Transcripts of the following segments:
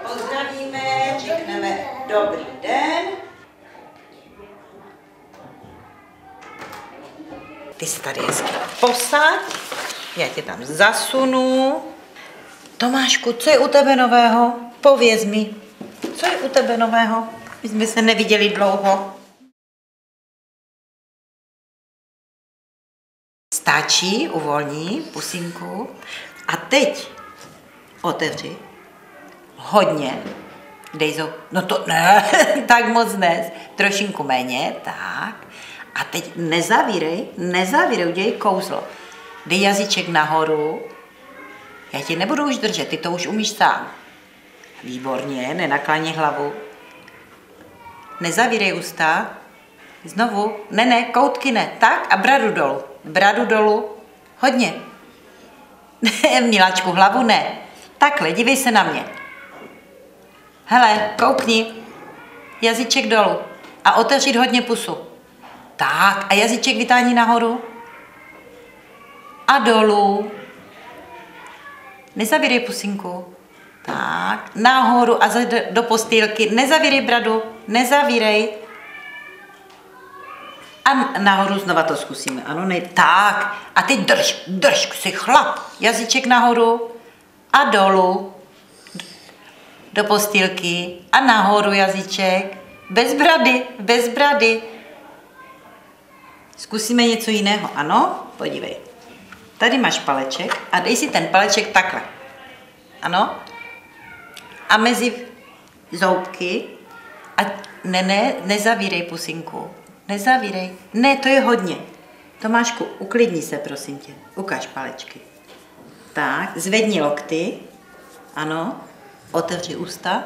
pozdravíme, řekneme dobrý den. Ty se tady hezky posaď, já tě tam zasunu. Tomášku, co je u tebe nového? Pověz mi, co je u tebe nového? My jsme se neviděli dlouho. Stačí, uvolní pusinku a teď otevři hodně, dej no to ne, tak moc ne, trošinku méně, tak. A teď nezavírej, udělej kouzlo. Dej jazyček nahoru, já tě nebudu už držet, ty to už umíš sám. Výborně, nenakláněj hlavu. Nezavírej ústa, znovu, ne, koutky ne, tak a bradu dolů, hodně. Miláčku, hlavu ne, takhle, dívej se na mě. Hele, koukni, jazyček dolů a otevřít hodně pusu. Tak, a jazyček vytáhni nahoru a dolů. Nezavírej pusinku. Tak, nahoru a do postýlky. Nezavírej bradu, nezavírej. A nahoru znova to zkusíme, ano, ne, tak. A teď drž, si chlap. Jazyček nahoru a dolů. Do postýlky a nahoru jazyček. Bez brady. Zkusíme něco jiného, ano? Podívej. Tady máš paleček a dej si ten paleček takhle. Ano? A mezi zoubky a nezavírej pusinku. Nezavírej. Ne, to je hodně. Tomášku, uklidni se, prosím tě. Ukaž palečky. Tak, zvedni lokty. Ano. Otevři ústa.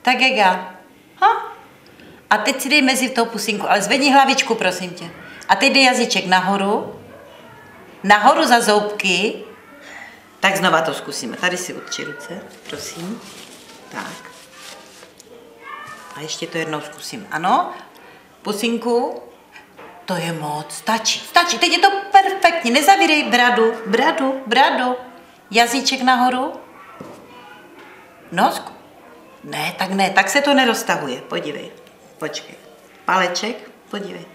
Tak Ega. A teď si dej mezi tou pusinku, ale zvedni hlavičku, prosím tě. A teď dej jazyček nahoru. Nahoru za zoubky. Tak znova to zkusíme. Tady si utři ruce, prosím. Tak. A ještě to jednou zkusím. Ano? Pusinku. To je moc. Stačí. Teď je to perfektní. Nezavírej bradu. Jazyček nahoru. Nosku. Ne, tak se to neroztahuje. Podívej. Počkej. Paleček. Podívej.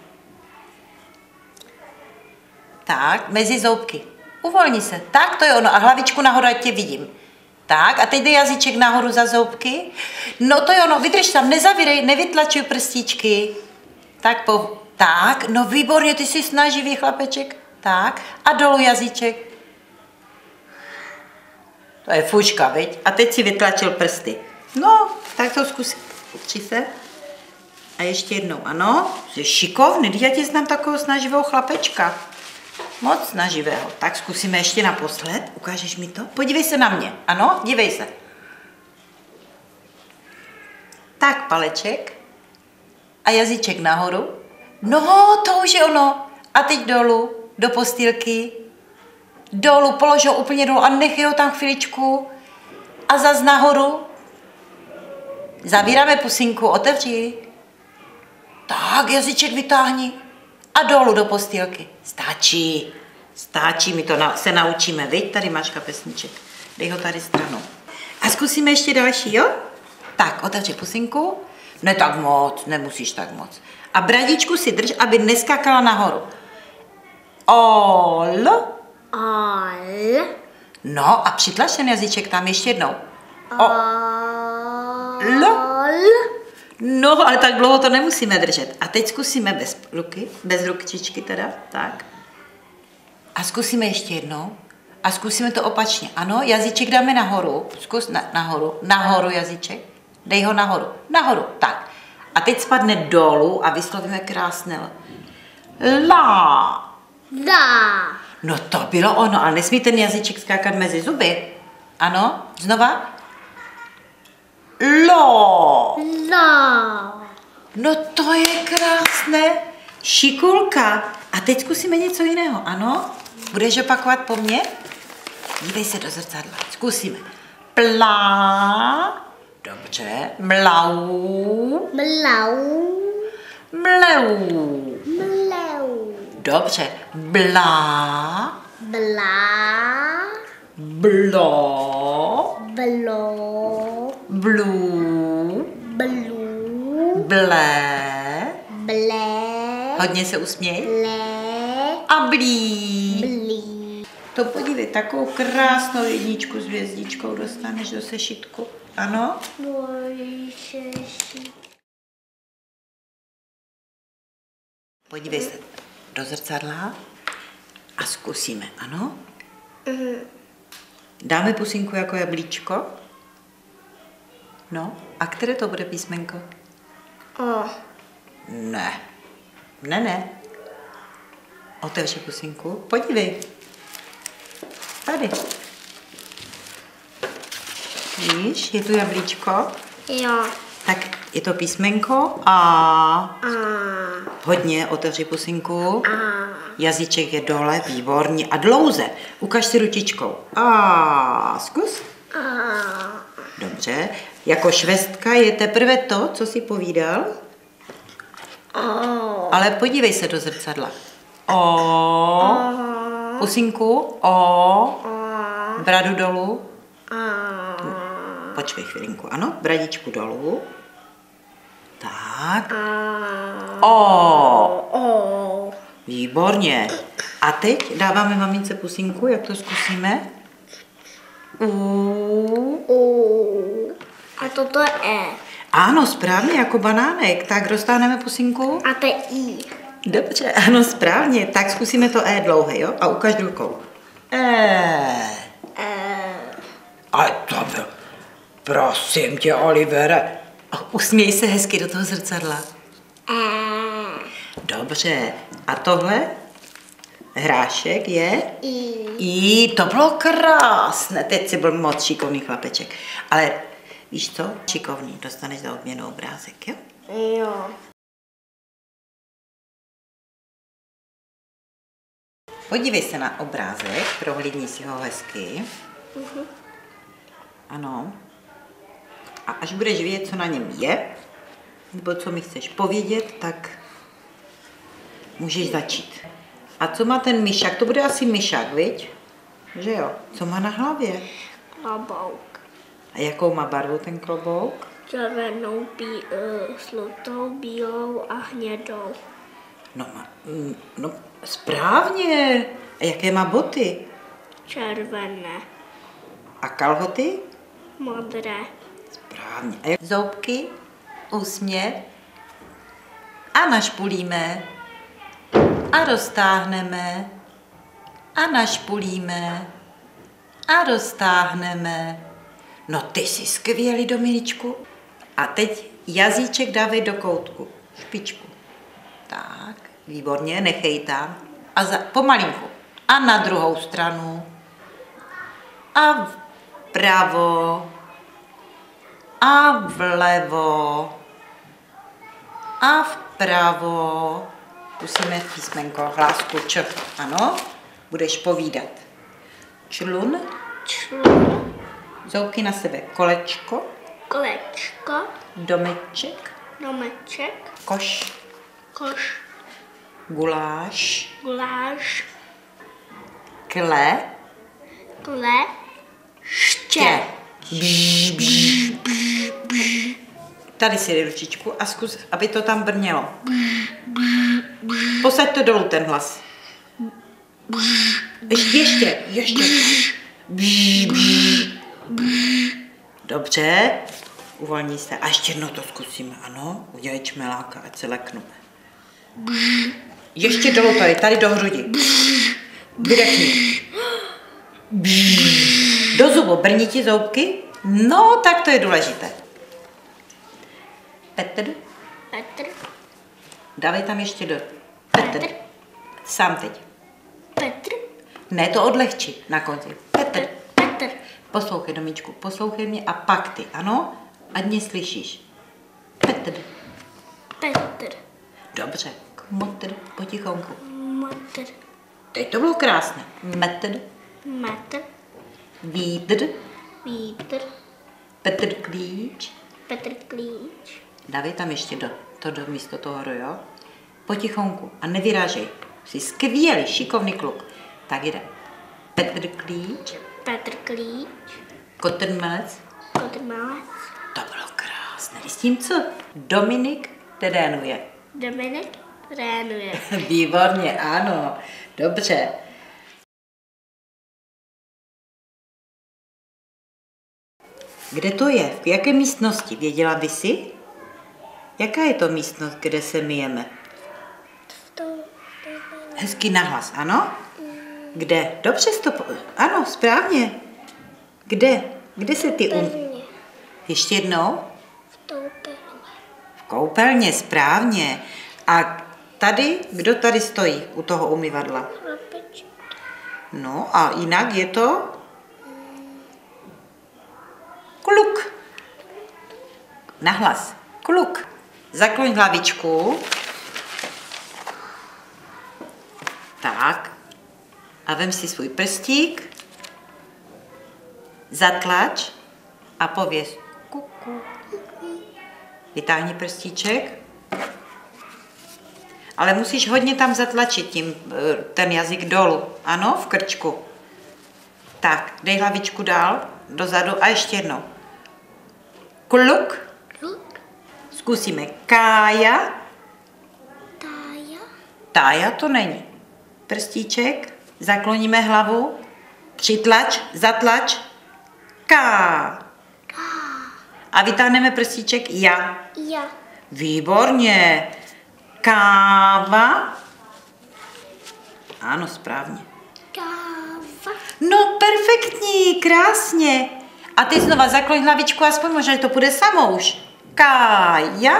Tak, mezi zoubky. Uvolni se. Tak, to je ono. A hlavičku nahoru, ať tě vidím. Tak, a teď dej jazyček nahoru za zoubky. No to je ono, vydrž tam, nezavírej, nevytlačuj prstíčky. Tak, no výborně, ty jsi snaživý chlapeček. Tak, a dolů jazyček. To je fuška, viď? A teď si vytlačil prsty. No, tak to zkus. Utři se. A ještě jednou, ano. Jsi šikovný, já tě znám takového snaživého chlapečka. Moc snaživého. Tak zkusíme ještě naposled. Ukážeš mi to? Podívej se na mě. Ano, dívej se. Tak, paleček. A jazyček nahoru. No, to už je ono. A teď dolů, do postýlky. Dolů, polož ho úplně dolů a nechej ho tam chviličku. A zas nahoru. Zavíráme pusinku, otevři. Tak, jazyček vytáhni. A dolů do postýlky. Stačí, my to se naučíme, viď? Tady máš kapesníček. Dej ho tady stranou. A zkusíme ještě další, jo? Tak, otevři pusinku. Ne tak moc, nemusíš tak moc. A bradičku si drž, aby neskakala nahoru. Ol. No a přitlač ten jazyček tam ještě jednou. No, ale tak dlouho to nemusíme držet. A teď zkusíme bez ruky, bez ručičky teda, tak. A zkusíme ještě jednou. A zkusíme to opačně. Ano, jazyček dáme nahoru. Zkus nahoru jazyček. Dej ho nahoru, tak. A teď spadne dolů a vyslovíme krásné La. No to bylo ono, ale nesmí ten jazyček skákat mezi zuby. Ano, znova. Lo. No to je krásné. Šikulka. A teď zkusíme něco jiného, ano? Budeš opakovat po mně? Dívej se do zrcadla. Zkusíme. Plá. Dobře. Mlau. Dobře. Blá. Blo. Blo. Blue. Blue. Blé. Blé. Hodně se usměj. Blé. A blí. Blí. To podívej, takovou krásnou jedničku s hvězdičkou dostaneš do sešitku. Ano? Podívej se do zrcadla a zkusíme, ano? Dáme pusinku jako jablíčko? No, a které to bude písmenko? O. Ne. Ne. Otevři pusinku. Podívej. Tady. Víš, je tu jablíčko? Jo. Tak je to písmenko A. A. Hodně, otevři pusinku. A. Jazyček je dole, výborně. A dlouze. Ukaž si ručičkou. A. Zkus. A. Dobře. Jako švestka je teprve to, co jsi povídal. O. Ale podívej se do zrcadla. O. Pusinku. O. Bradu dolů. Počkej chvilinku. Ano, bradičku dolů. Tak. O. O. Výborně. A teď dáváme mamince pusinku, jak to zkusíme? U. U. A toto je E. Ano, správně, jako banánek. Tak roztáhneme pusinku. A to je I. Dobře, ano, správně. Tak zkusíme to E dlouhé, jo? A ukaž rukou. E. Ale to byl, prosím tě, Olivere. Usměj se hezky do toho zrcadla. Dobře. A tohle? Hrášek je? I. To bylo krásné. Teď jsi byl moc šikovný chlapeček. Ale víš co? Šikovný. Dostaneš za odměnu obrázek, jo? Jo. Podívej se na obrázek, prohlídni si ho hezky. Ano. A až budeš vědět, co na něm je, nebo co mi chceš povědět, tak můžeš začít. A co má ten myšák? To bude asi myšák, viď? Že jo? Co má na hlavě? Klobouk. A jakou má barvu ten klobouk? Červenou, žlutou, bílou a hnědou. No, správně. A jaké má boty? Červené. A kalhoty? Modré. Správně. A zoubky, úsměv a našpulíme a roztáhneme a našpulíme a roztáhneme. No ty jsi skvělý, Dominičku. A teď jazyček dávej do koutku, špičku. Tak, výborně, nechej tam. A pomalinku. A na druhou stranu. A vpravo. A vlevo. A vpravo. Zkusíme písmenko, hlásku Č. Ano, budeš povídat. Člun. Člun. Zoubky na sebe. Kolečko. Kolečko. Domeček. Domeček. Koš. Koš. Guláš. Guláš. Kle. Kle. Ště. Tady si dej ručičku a zkus, aby to tam brnělo. Posaď to dolů, ten hlas. Ještě. Dobře. Uvolní se. A ještě jednou to zkusíme, ano? Udělej čmeláka, ať se leknu. Ještě dolů tady do hrudi. Vydechni. Do zubu, brní ti zoubky? No, tak to je důležité. Petr. Petr. Dávej tam ještě do. Petr. Sám teď. Petr. Ne, to odlehči na konci. Petr. Petr. Poslouchej, Domíčku, poslouchej mě a pak ty, ano? Ať mě slyšíš. Petr. Petr. Dobře. Motr, potichonku. Motr. Teď to bylo krásné. Metr. Metr. Vítr. Vítr. Petr klíč. Petr klíč. Dávej tam ještě do místo toho, jo? Potichonku a nevyrážej. Jsi skvělý, šikovný kluk. Tak jde. Petr klíč. Petr klíč. Kotrmelec. Kotrmelec. To bylo krásné. S tím co? Dominik trénuje. Dominik trénuje. Výborně, ano. Dobře. Kde to je? V jaké místnosti? Věděla by si? Jaká je to místnost, kde se myjeme? Hezky nahlas, ano? Kde? Dobře jsi to... Ano, správně. Kde? Kde se ty... Koupelně. Ještě jednou? V koupelně. V koupelně, správně. A tady, kdo tady stojí u toho umyvadla? Chlapeček. No a jinak je to? Kluk. Nahlas. Kluk. Zakloň hlavičku. Tak. A vem si svůj prstík. Zatlač a pověz kuku. Vytáhni prstíček. Ale musíš hodně tam zatlačit tím ten jazyk dolů. Ano, v krčku. Tak, dej hlavičku dál, dozadu a ještě jednou. Kluk. Kluk. Zkusíme. Kája. Tája. Tája to není. Prstíček. Zakloníme hlavu. Přitlač, zatlač. Ká. A vytáhneme prstíček. Ja. Ja. Výborně. Káva. Ano, správně. Káva. No, perfektní, krásně. A ty znova zakloň hlavičku, aspoň možná, že to půjde samo už. Kája.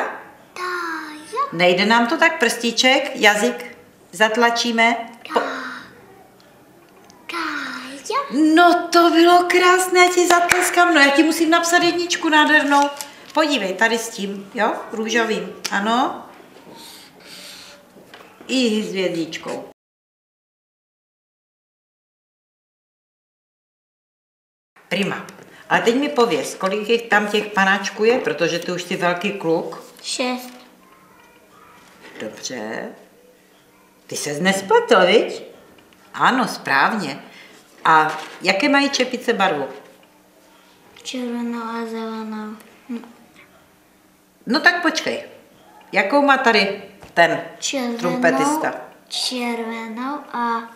Tája. Nejde nám to tak, prstíček, jazyk zatlačíme. Kája. No, to bylo krásné, já ti zatleskám. No, já ti musím napsat jedničku nádhernou. Podívej, tady s tím, jo, růžovým, ano. I s hvězdičkou. Prima. Ale teď mi pověz, kolik je tam těch panáčků je, protože ty už jsi velký kluk. 6. Dobře. Ty ses nespletl, viď? Ano, správně. A jaké mají čepice barvu? Červenou a zelenou. No tak počkej. Jakou má tady ten trumpetista? Červenou a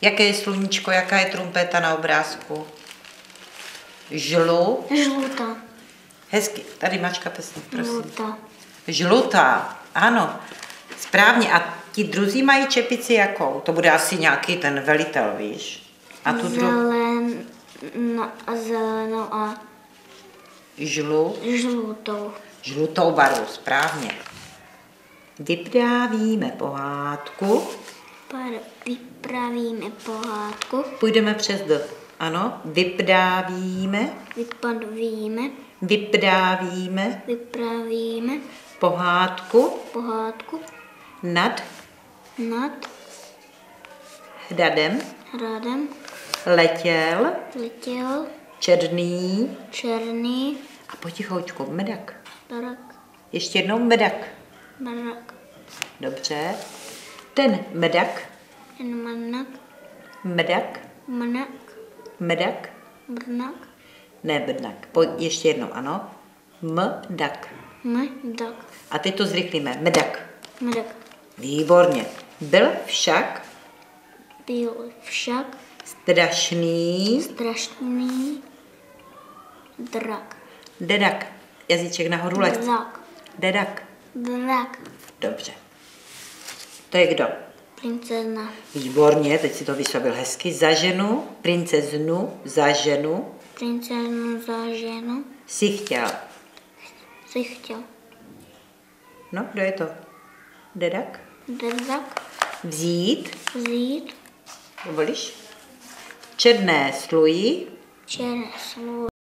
Jaké je sluníčko, jaká je trumpeta na obrázku? žlutá. Hezky. Tady máš kapesník, prosím. Žlutá. Žlutá, ano. Správně. A ti druzí mají čepici jakou? To bude asi nějaký ten velitel, víš? A tu druhou? Zelenou a žlutou. Žlutou barvu, správně. Vyprávíme pohádku. Vypravíme pohádku. Půjdeme přes D. Ano, vyprávíme. Vypravíme Pohádku. Nad hradem. Letěl. Černý. A potichoučku medak. Barak. Ještě jednou medak. Dobře. Ten medak. Medak. Ne bednak. Ještě jednou, ano. Mdak. A teď to zrychlíme. Medak. Výborně. Byl však strašný drak. dedak. Jazyček nahoru lehce. Dedak. Drak. Dobře. To je kdo? Princezna. Výborně, teď si to vyslovil hezky. Za ženu, princeznu, za ženu. Princeznu za ženu. Si chtěl. No, kdo je to? Dedak. Drak. Vzít. Vzít. Voliš? Černé sluji.